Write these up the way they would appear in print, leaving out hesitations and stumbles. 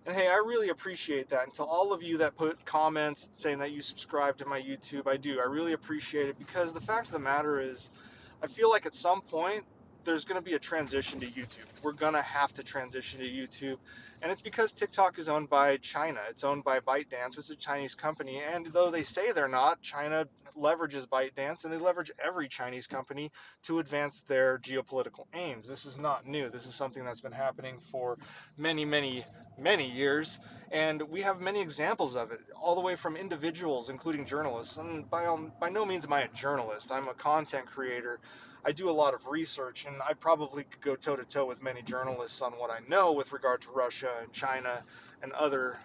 And hey, I really appreciate that. And to all of you that put comments saying that you subscribe to my YouTube, I do. I really appreciate it, because the fact of the matter is, I feel like at some point there's going to be a transition to YouTube. We're going to have to transition to YouTube. And it's because TikTok is owned by China. It's owned by ByteDance, which is a Chinese company. And though they say they're not, China leverages ByteDance, and they leverage every Chinese company to advance their geopolitical aims. This is not new. This is something that's been happening for many years, and we have many examples of it, all the way from individuals, including journalists. And by no means am I a journalist. I'm a content creator. I do a lot of research, and I probably could go toe to toe with many journalists on what I know with regard to Russia and China and other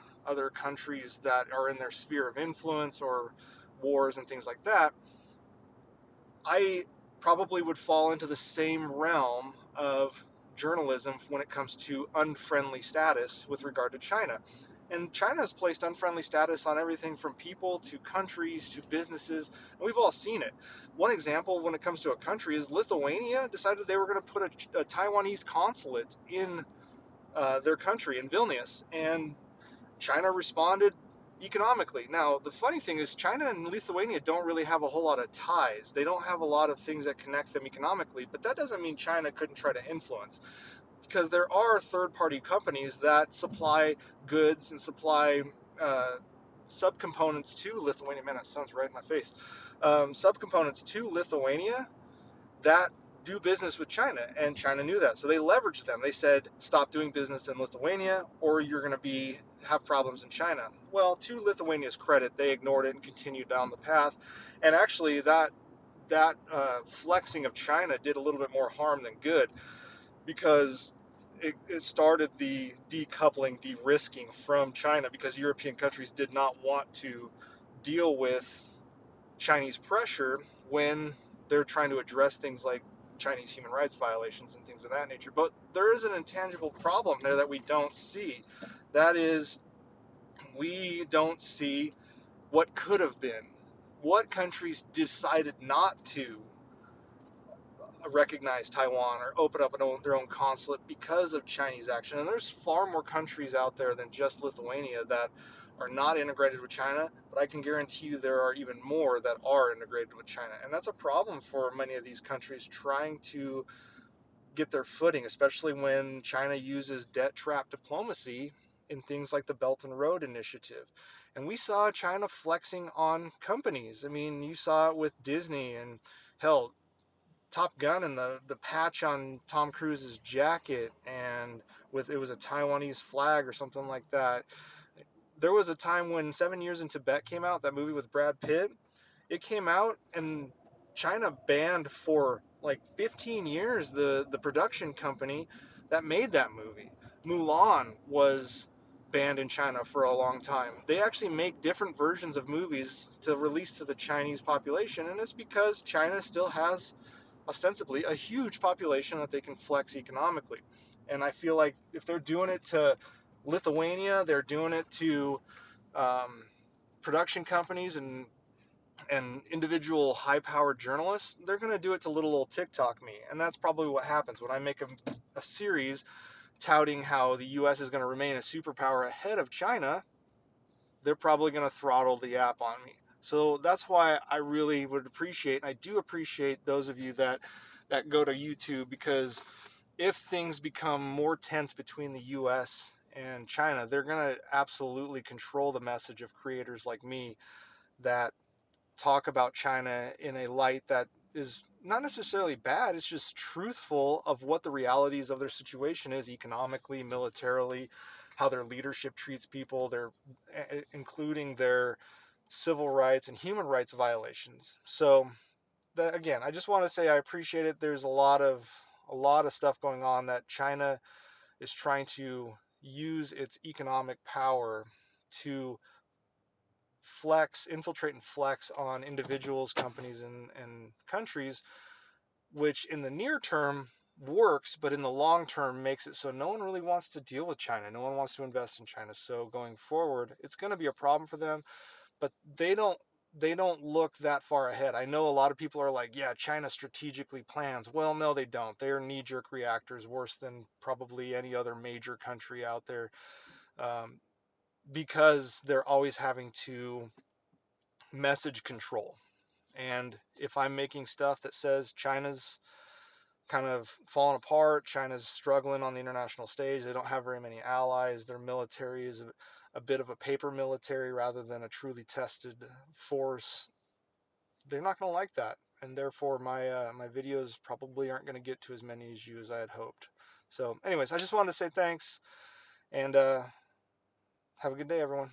countries that are in their sphere of influence, or wars and things like that. I probably would fall into the same realm of journalism when it comes to unfriendly status with regard to China. And China has placed unfriendly status on everything from people to countries to businesses, and we've all seen it. One example when it comes to a country is Lithuania decided they were going to put a Taiwanese consulate in their country, in Vilnius, and China responded economically. Now, the funny thing is, China and Lithuania don't really have a whole lot of ties. They don't have a lot of things that connect them economically, but that doesn't mean China couldn't try to influence, because there are third-party companies that supply goods and supply subcomponents to Lithuania. Man, that sounds right in my face. Subcomponents to Lithuania that do business with China, and China knew that, so they leveraged them. They said, stop doing business in Lithuania, or you're going to have problems in China. Well, to Lithuania's credit, they ignored it and continued down the path, and actually that flexing of China did a little bit more harm than good, because it started the decoupling, de-risking from China, because European countries did not want to deal with Chinese pressure when they're trying to address things like Chinese human rights violations and things of that nature. But there is an intangible problem there that we don't see. That is, we don't see what could have been. What countries decided not to recognize Taiwan or open up their own consulate because of Chinese action? And there's far more countries out there than just Lithuania that are not integrated with China, but I can guarantee you there are even more that are integrated with China. And that's a problem for many of these countries trying to get their footing, especially when China uses debt trap diplomacy in things like the Belt and Road Initiative. And we saw China flexing on companies. I mean, you saw it with Disney, and hell, Top Gun, and the patch on Tom Cruise's jacket, and with it was a Taiwanese flag or something like that. There was a time when 7 Years in Tibet came out, that movie with Brad Pitt. It came out, and China banned for like 15 years the production company that made that movie. Mulan was banned in China for a long time. They actually make different versions of movies to release to the Chinese population, and it's because China still has ostensibly a huge population that they can flex economically. And I feel like if they're doing it to Lithuania, they're doing it to um, production companies and individual high-powered journalists, they're going to do it to little old TikTok me. And that's probably what happens when I make a series touting how the US is going to remain a superpower ahead of China. They're probably going to throttle the app on me. So that's why I really would appreciate, and I do appreciate those of you that go to YouTube, because if things become more tense between the US and China, they're going to absolutely control the message of creators like me that talk about China in a light that is not necessarily bad. It's just truthful of what the realities of their situation is, economically, militarily, how their leadership treats people, their including their civil rights and human rights violations. So again, I just want to say I appreciate it. There's a lot of stuff going on that China is trying to use its economic power to infiltrate and flex on individuals, companies, and countries, which in the near term works, but in the long term makes it so no one really wants to deal with China. No one wants to invest in China. So going forward, it's going to be a problem for them, but they don't look that far ahead. I know a lot of people are like, yeah, China strategically plans. Well, no, they don't. They are knee-jerk reactors, worse than probably any other major country out there. um, because they're always having to message control. And if I'm making stuff that says China's kind of falling apart, China's struggling on the international stage, they don't have very many allies, their military is a bit of a paper military rather than a truly tested force, they're not going to like that. And therefore, my videos probably aren't going to get to as many as you as I had hoped. So, anyways, I just wanted to say thanks and have a good day, everyone.